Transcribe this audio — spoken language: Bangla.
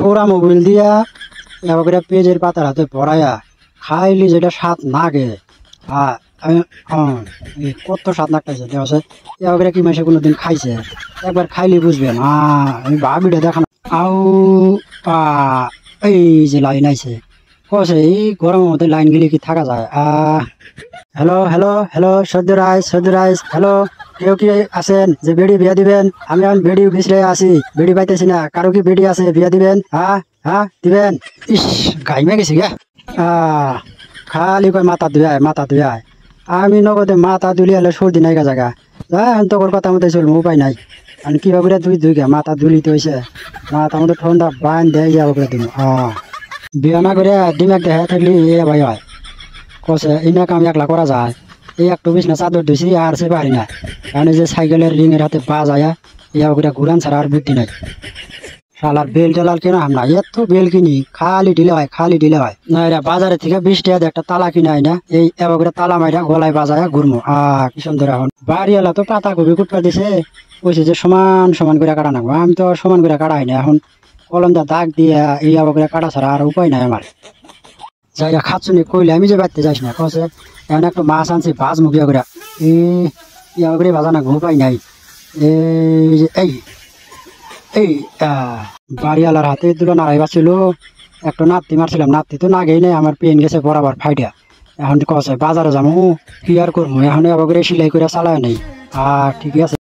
গোড়া মোবিল দিয়া এবার করে পেঁয়াজের পাতার হাতে ভরাইয়া খাইলি যেটা স্বাদ নাগে আমি কত স্বাদ নাগতেছে দেওয়া এবার করে কি মাসে কোনোদিন খাইছে একবার খাইলে বুঝবেন আমি ভাবিটা দেখানো আউ এই যে লাইন আইছে কছে এই গরমের মধ্যে লাইন গেলে কি থাকা যায় হ্যালো হ্যালো হ্যালো সদ্য রাইস হ্যালো কেউ কি আছেন যে বেড়ি বিয়া দিবেন আমি এখন বেড়ি বিছড়ে আছি বেড়ি পাইতেছি না কারো কি বেড়ি আছে বিয়া দিবেন দিবেন ইস গাইমে গেছি গা খালি কয় মাথা ধুয়ায় আমি নগদে মাথা ধুলি হলে সর্দি নাই গা জায়গা তোর কথা মতো চলবো উপায় নাই আমি কিভাবে দুই গা মাথা ধুলিতে হয়েছে মাথা মতো ঠান্ডা বান দেয় যাবো করে দিন বিয়া না করে ডিমাক দেখা থাকলি এ ভাই হয় কষে এই না কাম একলা করা যায় এই একটু বিছনা চাদর ধুইছি আর সে পারি না কারণ এই যে সাইকেলের রিংয়ের হাতে পা যায় ইয়া করে ঘুরান ছাড়া আর বুদ্ধি নাই শালার বেল টেলাল কেনা আমরা এত বেল কিনি খালি ঢিলে হয় না এরা বাজারে থেকে 20 টাকা একটা তালা কিনে হয় না এই এবার করে তালা মাইরা গলায় বাজায় ঘুরমো কি সুন্দর এখন বাড়িওয়ালা তো পাতা কপি কুটপা দিছে কইছে যে সমান সমান করে কাটা নাকবো আমি তো সমান করে কাটা হয় না এখন কলমটা দাগ দিয়া এই আবার করে কাটা ছাড়া আর উপায় নাই আমার জায়গা খাচ্ছুনি কইলে আমি যে বাড়তে যাইস না কছে এখন একটু মাছ আনছি ভাজ মুখিয়া করে ইয়া করে ভাজা না উপায় নাই এই এই বাড়িওয়ালার হাতে দুটো নাড়াইবা ছিল একটা নাতি মারছিলাম নাতি তো না গেই নাই আমার পেন গেছে বরাবর ফাইটা এখন কছে বাজারে যাবো কি আর করবো এখন আবার করে সেলাই করে চালায় নেই ঠিকই আছে।